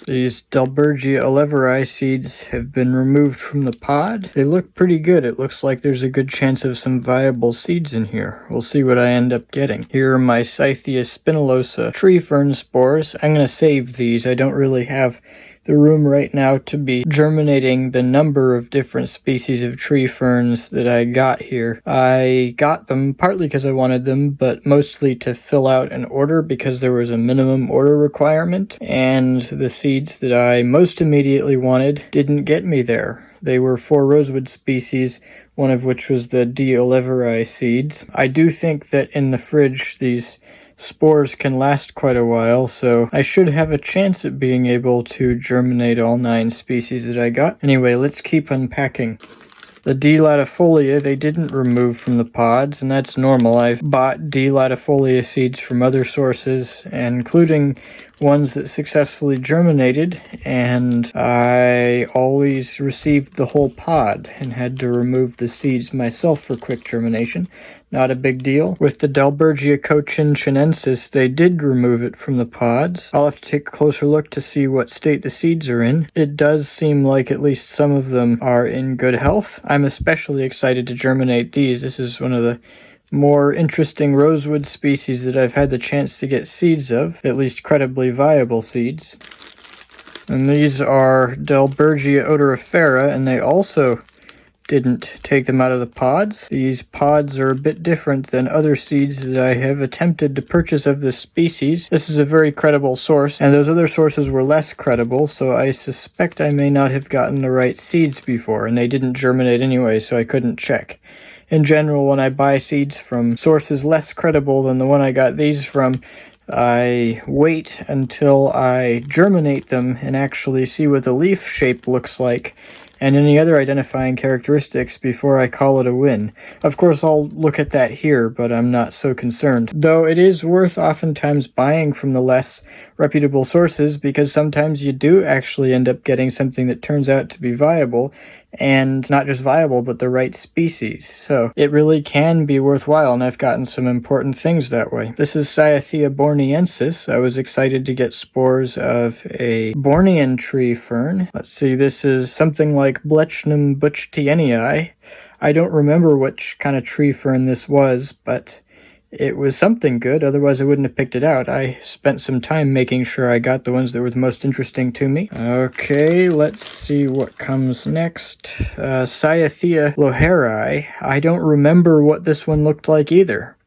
These Dalbergia oliveri seeds have been removed from the pod. They look pretty good. It looks like there's a good chance of some viable seeds in here. We'll see what I end up getting. Here are my Scythia spinalosa tree fern spores. I'm going to save these. I don't really have the room right now to be germinating the number of different species of tree ferns that I got here. I got them partly because I wanted them, but mostly to fill out an order because there was a minimum order requirement, and the seeds that I most immediately wanted didn't get me there. They were 4 rosewood species, one of which was the D. oliveri seeds. I do think that in the fridge these spores can last quite a while, so I should have a chance at being able to germinate all 9 species that I got. Anyway, let's keep unpacking. The D. latifolia, they didn't remove from the pods, and that's normal. I've bought D. latifolia seeds from other sources, including ones that successfully germinated, and I always received the whole pod and had to remove the seeds myself for quick germination. Not a big deal. With the Dalbergia cochin-chinensis, they did remove it from the pods. I'll have to take a closer look to see what state the seeds are in. It does seem like at least some of them are in good health. I'm especially excited to germinate these. This is one of the more interesting rosewood species that I've had the chance to get seeds of, at least credibly viable seeds. And these are Dalbergia odorifera, and they also didn't take them out of the pods. These pods are a bit different than other seeds that I have attempted to purchase of this species. This is a very credible source, and those other sources were less credible, so I suspect I may not have gotten the right seeds before, and they didn't germinate anyway, so I couldn't check. In general, when I buy seeds from sources less credible than the one I got these from, I wait until I germinate them and actually see what the leaf shape looks like and any other identifying characteristics before I call it a win. Of course, I'll look at that here, but I'm not so concerned. Though it is worth oftentimes buying from the less reputable sources, because sometimes you do actually end up getting something that turns out to be viable, and not just viable, but the right species. So it really can be worthwhile, and I've gotten some important things that way. This is Cyathea borneensis. I was excited to get spores of a Bornean tree fern. Let's see, this is something like Blechnum buchtienii. I don't remember which kind of tree fern this was, but it was something good, otherwise I wouldn't have picked it out. I spent some time making sure I got the ones that were the most interesting to me. Okay, let's see what comes next. Cyathea loheri. I don't remember what this one looked like either.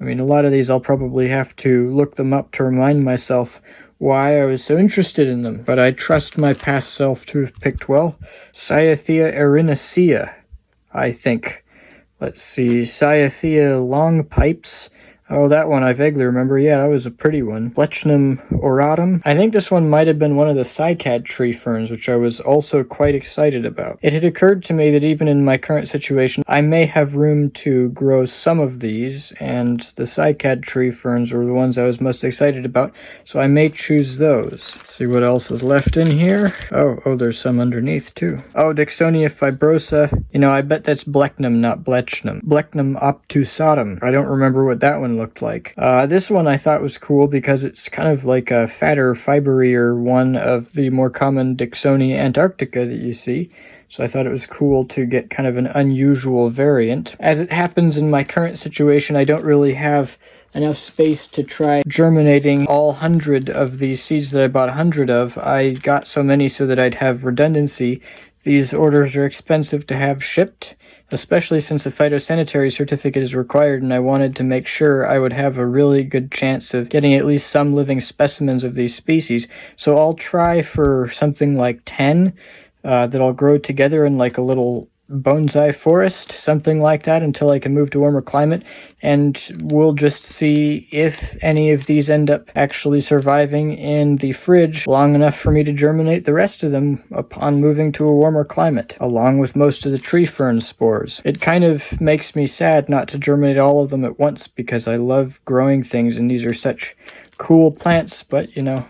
I mean, a lot of these I'll probably have to look them up to remind myself why I was so interested in them, but I trust my past self to have picked well. Cyathea erinacea, I think. Let's see, Cyathea long pipes. Oh, that one I vaguely remember. Yeah, that was a pretty one. Blechnum auratum. I think this one might have been one of the cycad tree ferns, which I was also quite excited about. It had occurred to me that even in my current situation, I may have room to grow some of these, and the cycad tree ferns were the ones I was most excited about, so I may choose those. Let's see what else is left in here. Oh, there's some underneath too. Oh, Dicksonia fibrosa. You know, I bet that's Blechnum, not Blechnum. Blechnum obtusatum. I don't remember what that one looked like. This one I thought was cool because it's kind of like a fatter, fiberier one of the more common Dicksonia antarctica that you see. So I thought it was cool to get kind of an unusual variant. As it happens in my current situation, I don't really have enough space to try germinating all 100 of these seeds that I bought 100 of. I got so many so that I'd have redundancy. These orders are expensive to have shipped, especially since a phytosanitary certificate is required, and I wanted to make sure I would have a really good chance of getting at least some living specimens of these species. So I'll try for something like 10 that I'll grow together in like a little bonsai forest, something like that, until I can move to warmer climate, and we'll just see if any of these end up actually surviving in the fridge long enough for me to germinate the rest of them upon moving to a warmer climate, along with most of the tree fern spores. It kind of makes me sad not to germinate all of them at once, because I love growing things and these are such cool plants, but you know,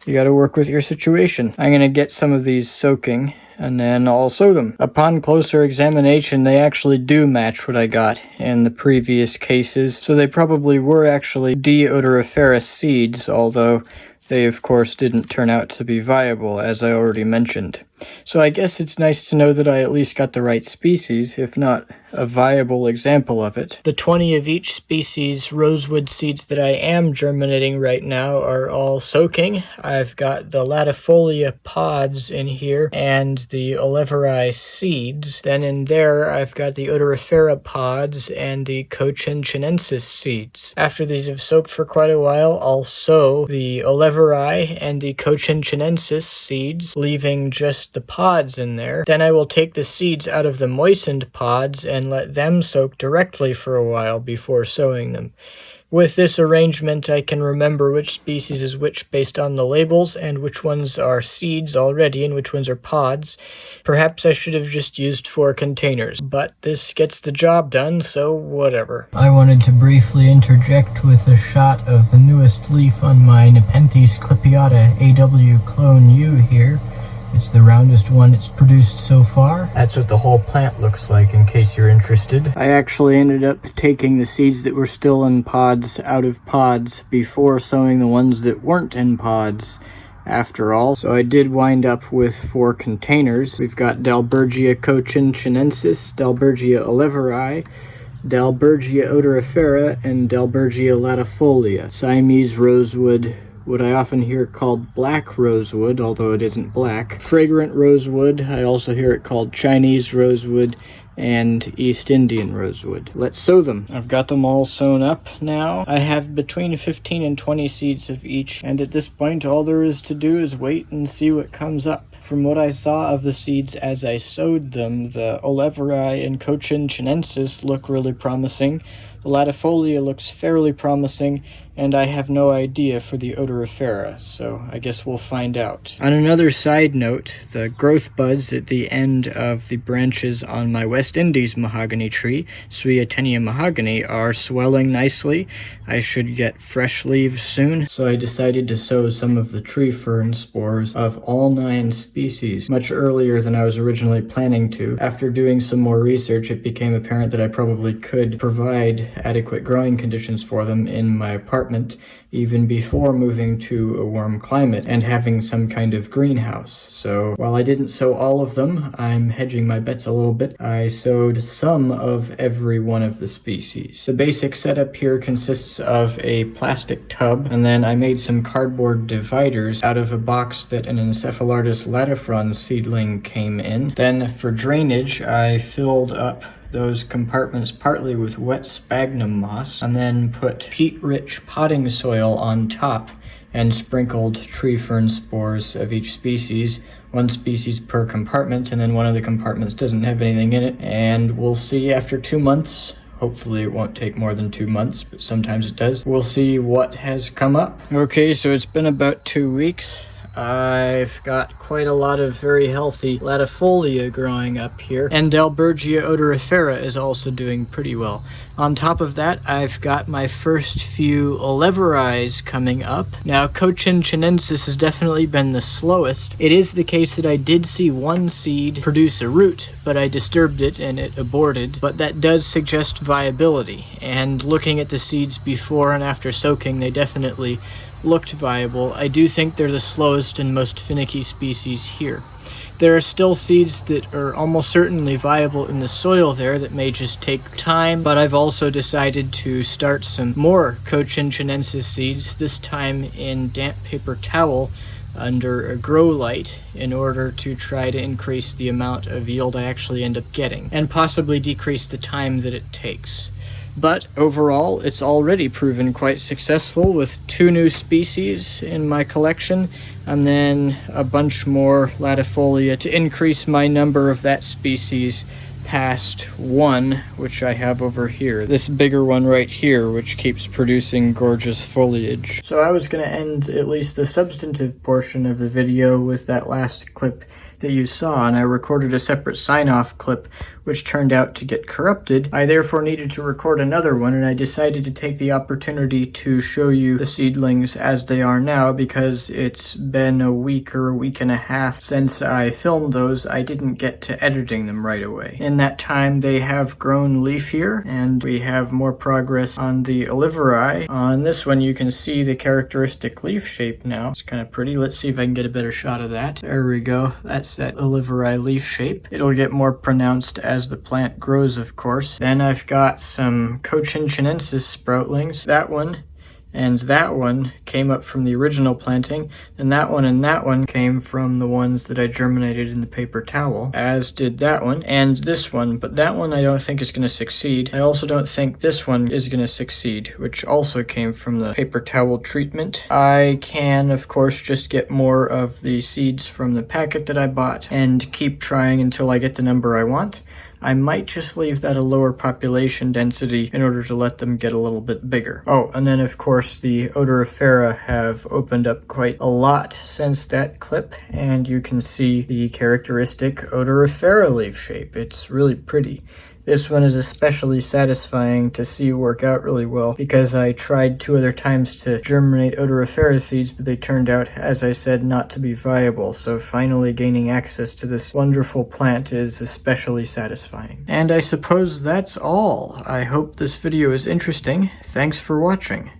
you gotta work with your situation. I'm gonna get some of these soaking, and then I'll sow them. Upon closer examination, they actually do match what I got in the previous cases, so they probably were actually D. odoriferous seeds, although They of course didn't turn out to be viable, as I already mentioned. So I guess it's nice to know that I at least got the right species, if not a viable example of it. The 20 of each species rosewood seeds that I am germinating right now are all soaking. I've got the latifolia pods in here and the oliveri seeds. Then in there I've got the odorifera pods and the cochin chinensis seeds. After these have soaked for quite a while, I'll sow the oliveri and the cochin chinensis seeds, leaving just the pods in there. Then I will take the seeds out of the moistened pods and let them soak directly for a while before sowing them. With this arrangement, I can remember which species is which based on the labels and which ones are seeds already and which ones are pods. Perhaps I should have just used 4 containers, but this gets the job done, so whatever. I wanted to briefly interject with a shot of the newest leaf on my Nepenthes clipiata AW clone U here. It's the roundest one it's produced so far. That's what the whole plant looks like, in case you're interested. I actually ended up taking the seeds that were still in pods out of pods before sowing the ones that weren't in pods after all. So I did wind up with 4 containers. We've got Dalbergia cochin chinensis, Dalbergia oliveri, Dalbergia odorifera, and Dalbergia latifolia. Siamese rosewood, what I often hear called black rosewood, although it isn't black. Fragrant rosewood, I also hear it called Chinese rosewood, and East Indian rosewood. Let's sow them. I've got them all sown up now. I have between 15 and 20 seeds of each, and at this point all there is to do is wait and see what comes up. From what I saw of the seeds as I sowed them, the oliveri and cochin chinensis look really promising. The latifolia looks fairly promising, and I have no idea for the odorifera, so I guess we'll find out. On another side note, the growth buds at the end of the branches on my West Indies mahogany tree, Swietenia mahogany, are swelling nicely. I should get fresh leaves soon, so I decided to sow some of the tree fern spores of all 9 species, much earlier than I was originally planning to. After doing some more research, it became apparent that I probably could provide adequate growing conditions for them in my apartment, even before moving to a warm climate and having some kind of greenhouse. So while I didn't sow all of them, I'm hedging my bets a little bit. I sowed some of every one of the species. The basic setup here consists of a plastic tub, and then I made some cardboard dividers out of a box that an Encephalartus latifrons seedling came in. Then for drainage, I filled up those compartments partly with wet sphagnum moss, and then put peat-rich potting soil on top and sprinkled tree fern spores of each species, 1 species per compartment, and then one of the compartments doesn't have anything in it, and we'll see after 2 months. Hopefully it won't take more than 2 months, but sometimes it does. We'll see what has come up. Okay, so it's been about 2 weeks. I've got quite a lot of very healthy latifolia growing up here, and Dalbergia odorifera is also doing pretty well. On top of that, I've got my first few oliveris coming up. Now, cochin chinensis has definitely been the slowest. It is the case that I did see 1 seed produce a root, but I disturbed it and it aborted, but that does suggest viability, and looking at the seeds before and after soaking, they definitely looked viable. I do think they're the slowest and most finicky species here. There are still seeds that are almost certainly viable in the soil there that may just take time, but I've also decided to start some more cochin chinensis seeds, this time in damp paper towel under a grow light, in order to try to increase the amount of yield I actually end up getting, and possibly decrease the time that it takes. But overall, it's already proven quite successful with 2 new species in my collection, and then a bunch more latifolia to increase my number of that species past 1, which I have over here. This bigger one right here, which keeps producing gorgeous foliage. So I was going to end at least the substantive portion of the video with that last clip that you saw, and I recorded a separate sign-off clip which turned out to get corrupted. I therefore needed to record another one, and I decided to take the opportunity to show you the seedlings as they are now, because it's been a week or a week and a half since I filmed those. I didn't get to editing them right away. In that time, they have grown leafier, and we have more progress on the oliveri. On this one, you can see the characteristic leaf shape now. It's kind of pretty. Let's see if I can get a better shot of that. There we go. That's that oliveri leaf shape. It'll get more pronounced as the plant grows, of course. Then I've got some Cochinchonensis sproutlings. That one and that one came up from the original planting, and that one came from the ones that I germinated in the paper towel, as did that one and this one, but that one I don't think is going to succeed. I also don't think this one is going to succeed, which also came from the paper towel treatment. I can, of course, just get more of the seeds from the packet that I bought and keep trying until I get the number I want. I might just leave that a lower population density in order to let them get a little bit bigger. Oh, and then of course the odorifera have opened up quite a lot since that clip, and you can see the characteristic odorifera leaf shape. It's really pretty. This one is especially satisfying to see work out really well, because I tried 2 other times to germinate odorifera seeds, but they turned out, as I said, not to be viable. So finally gaining access to this wonderful plant is especially satisfying. And I suppose that's all. I hope this video is interesting. Thanks for watching.